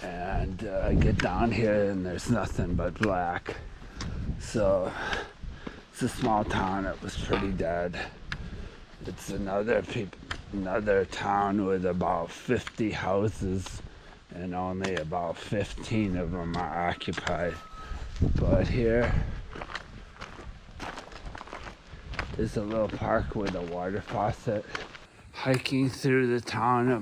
And I get down here and there's nothing but black. So it's a small town. It was pretty dead. It's another town with about 50 houses and only about 15 of them are occupied. But here is a little park with a water faucet. Hiking through the town of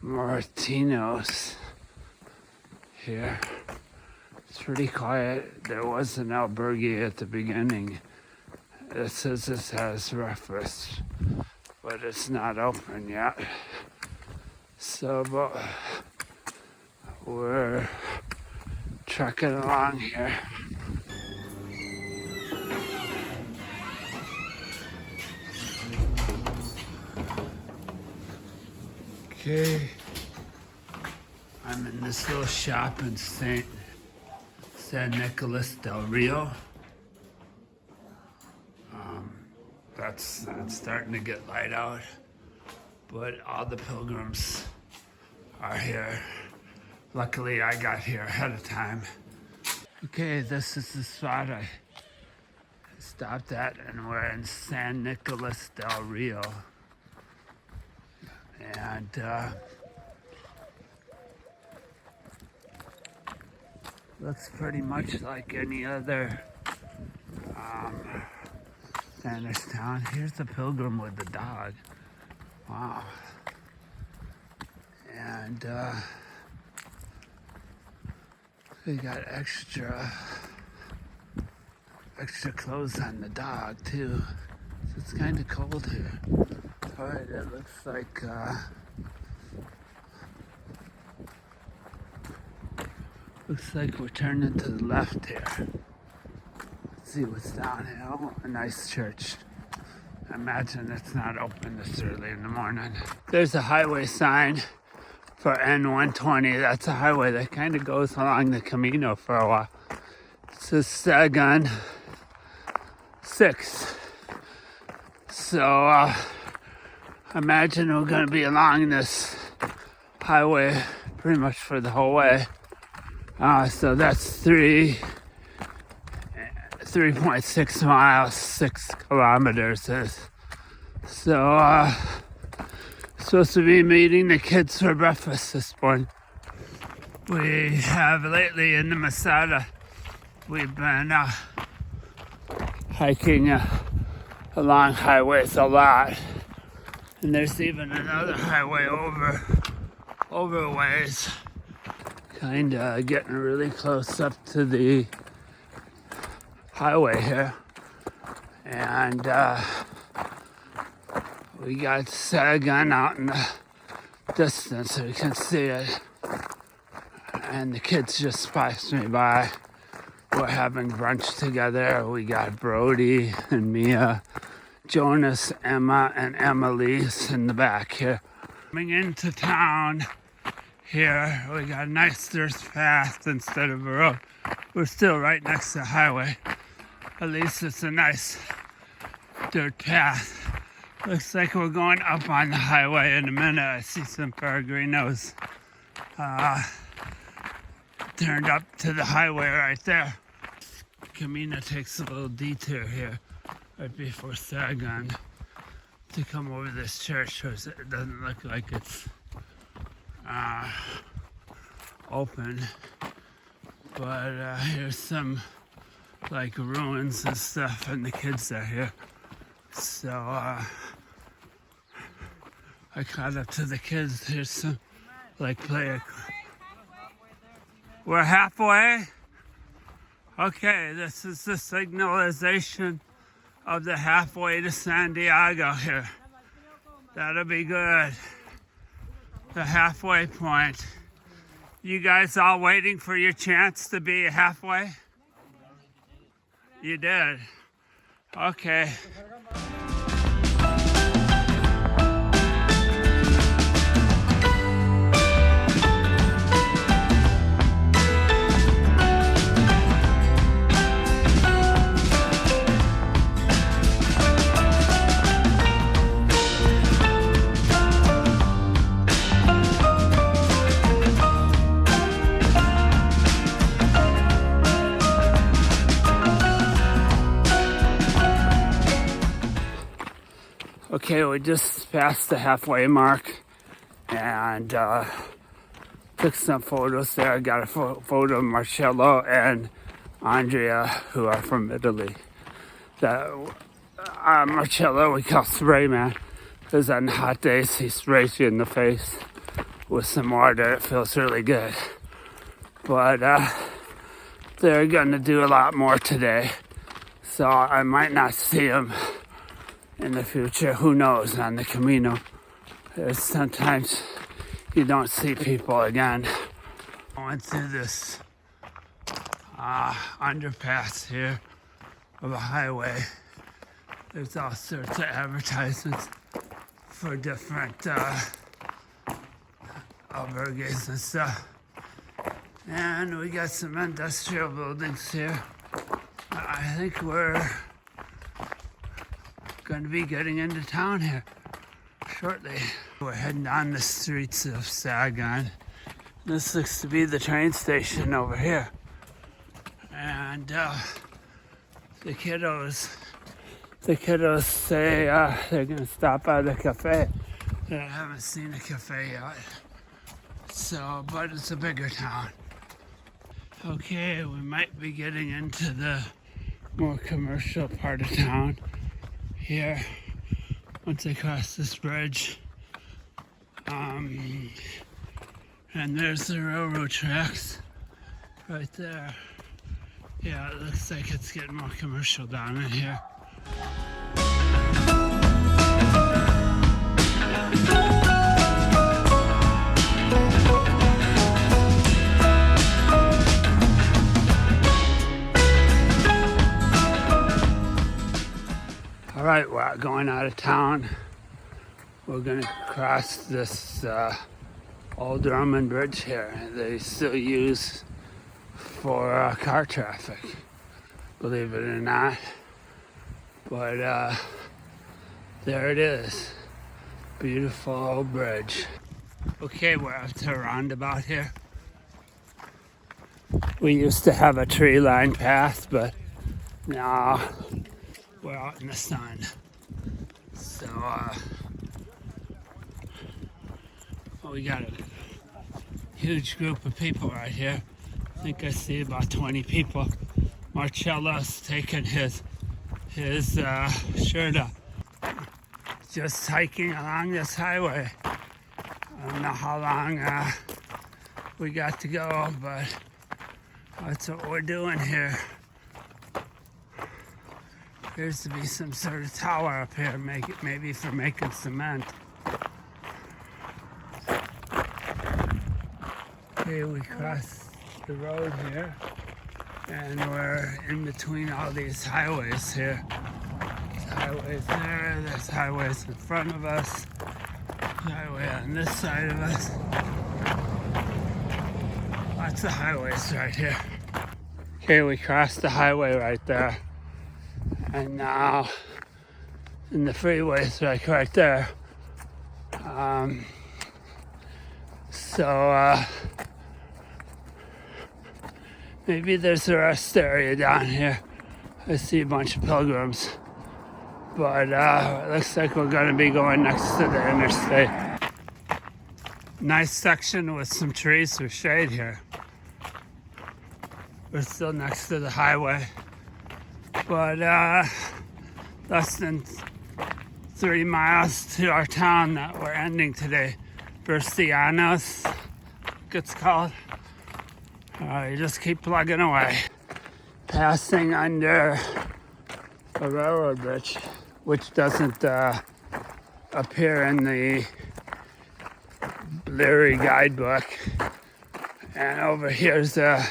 Moratinos here. It's pretty quiet. There was an albergue at the beginning. It says this has breakfast, but it's not open yet. So, but we're trekking along here. Okay, I'm in this little shop in San Nicolas del Rio. It's starting to get light out, but all the pilgrims are here. Luckily, I got here ahead of time. Okay, this is the spot I stopped at, and we're in San Nicolas del Rio. And looks pretty much like any other Spanish town. Here's a pilgrim with the dog. Wow. And we got extra clothes on the dog too. So it's kind of cold here. All right, it looks like we're turning to the left here. Let's see what's down here. Oh, a nice church. I imagine it's not open this early in the morning. There's a highway sign for N120. That's a highway that kind of goes along the Camino for a while. It says Sahagun 6. So I imagine we're going to be along this highway pretty much for the whole way. So that's 3.6 miles, 6 kilometers. So supposed to be meeting the kids for breakfast this morning. We have lately in the Masada, we've been hiking along highways a lot. And there's even another highway over a ways, kind of getting really close up to the highway here. And we got Sahagun out in the distance so you can see it. And the kids just passed me by. We're having brunch together. We got Brody and Mia, Jonas, Emma, and Emily's in the back here. Coming into town here, we got a nice dirt path instead of a road. We're still right next to the highway. At least it's a nice dirt path. Looks like we're going up on the highway in a minute. I see some Peregrinos turned up to the highway right there. Camino takes a little detour here right before Sahagun to come over this church, because it doesn't look like it's open. But here's some like ruins and stuff, and the kids are here. So I caught up to the kids. Here's some like play. We're halfway. Okay, this is the signalization of the halfway to Santiago here. That'll be good. The halfway point. You guys all waiting for your chance to be halfway? You did. Okay. Okay, we just passed the halfway mark and took some photos there. I got a photo of Marcello and Andrea, who are from Italy. Marcello we call Spray Man, because on hot days he sprays you in the face with some water. It feels really good. But they're gonna do a lot more today, so I might not see them in the future. Who knows, on the Camino. Sometimes you don't see people again. I went through this underpass here of a highway. There's all sorts of advertisements for different albergues and stuff. And we got some industrial buildings here. I think we're going to be getting into town here shortly. We're heading down the streets of Sahagun. This looks to be the train station over here. And the kiddos say they're going to stop at a cafe. I haven't seen a cafe yet. So, but it's a bigger town. Okay, we might be getting into the more commercial part of town here once I cross this bridge. And there's the railroad tracks right there. Yeah, it looks like it's getting more commercial down in here. All right, we're going out of town. We're gonna cross this old Roman bridge here. They still use for car traffic, believe it or not. But there it is. Beautiful old bridge. Okay, we're up to a roundabout here. We used to have a tree-lined path, but now we're out in the sun. So we got a huge group of people right here. I think I see about 20 people. Marcello's taking his shirt up. Just hiking along this highway. I don't know how long we got to go, but that's what we're doing here. Appears to be some sort of tower up here, maybe for making cement. Okay, we crossed the road here, and we're in between all these highways here. There's highways there, there's highways in front of us, highway on this side of us. Lots of highways right here. Okay, we crossed the highway right there. And now, in the freeways right there. Maybe there's a rest area down here. I see a bunch of pilgrims. But it looks like we're gonna be going next to the interstate. Nice section with some trees with shade here. We're still next to the highway. But less than 3 miles to our town that we're ending today. Bercianos, it's called. You just keep plugging away. Passing under a railroad bridge, which doesn't appear in the blurry guidebook. And over here's a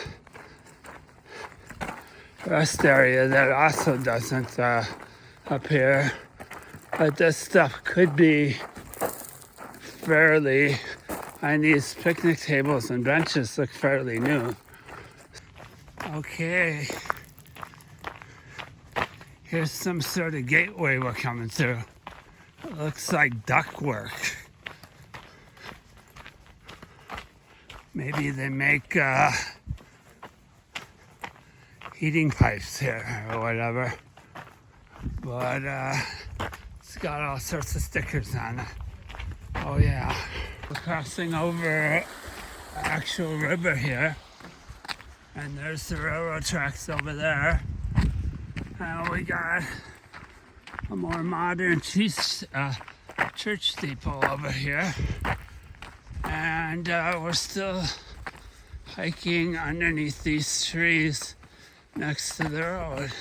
rest area that also doesn't appear. But this stuff could be fairly, and these picnic tables and benches look fairly new. Okay, here's some sort of gateway we're coming through. It looks like ductwork. Maybe they make heating pipes here or whatever. But it's got all sorts of stickers on it. Oh yeah. We're crossing over an actual river here. And there's the railroad tracks over there. And we got a more modern church steeple over here. And we're still hiking underneath these trees next to the road.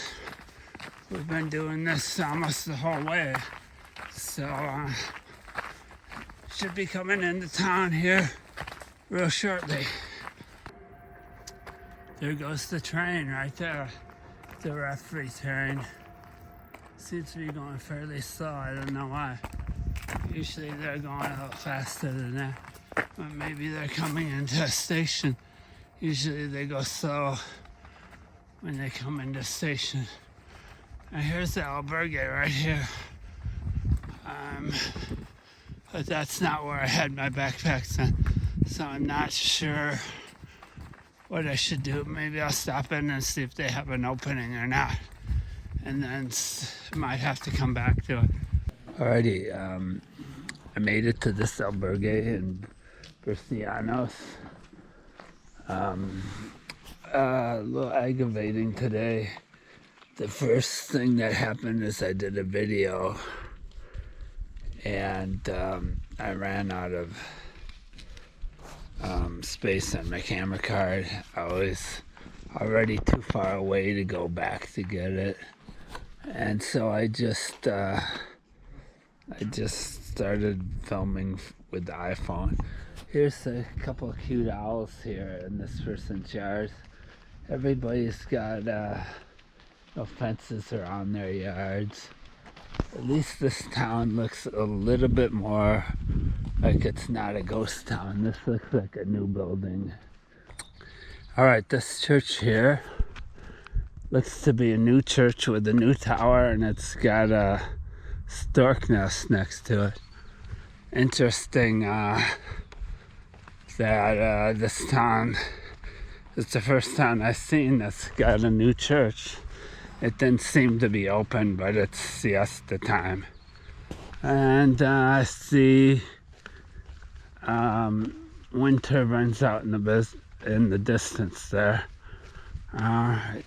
We've been doing this almost the whole way. So should be coming into town here real shortly. There goes the train right there. The referee train. Seems to be going fairly slow. I don't know why. Usually they're going a little faster than that. But maybe they're coming into a station. Usually they go slow when they come into a station. And here's the albergue right here. But that's not where I had my backpacks on. So I'm not sure what I should do. Maybe I'll stop in and see if they have an opening or not. And then might have to come back to it. Alrighty, I made it to this albergue in Bercianos. A little aggravating today. The first thing that happened is I did a video and I ran out of space on my camera card. I was already too far away to go back to get it. And so I just started filming with the iPhone. Here's a couple of cute owls here in this person's yard. Everybody's got no fences around their yards. At least this town looks a little bit more like it's not a ghost town. This looks like a new building. All right, this church here looks to be a new church with a new tower, and it's got a stork nest next to it. Interesting that this town, it's the first town I've seen that's got a new church. It didn't seem to be open, but it's siesta time. And I see wind turbines out in the distance there.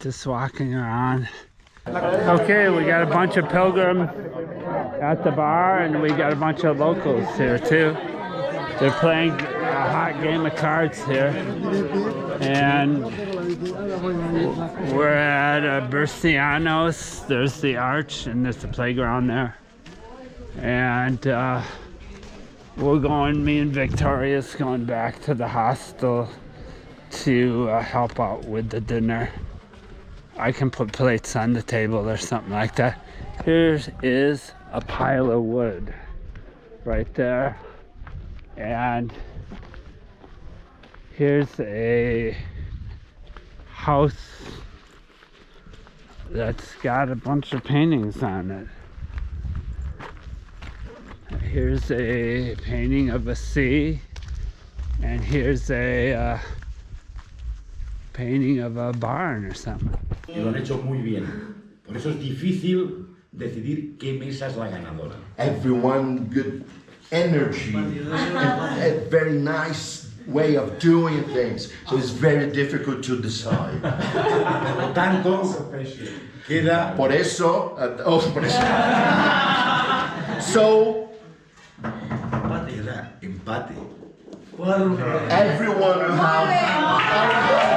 Just walking around. Okay, we got a bunch of pilgrims at the bar, and we got a bunch of locals here too. They're playing a hot game of cards here, and we're at Bercianos. There's the arch, and there's the playground there. And we're going, me and Victoria's going back to the hostel to help out with the dinner. I can put plates on the table or something like that. Here is a pile of wood right there. And here's a house that's got a bunch of paintings on it. Here's a painting of a sea, and here's a painting of a barn or something. Y lo han hecho muy bien. Por eso es difícil decidir qué mesa es la ganadora. Everyone good energy, a very nice way of doing things. So it's very difficult to decide. Por lo tanto, queda... Por eso, por eso. So, Queda empate. everyone will have...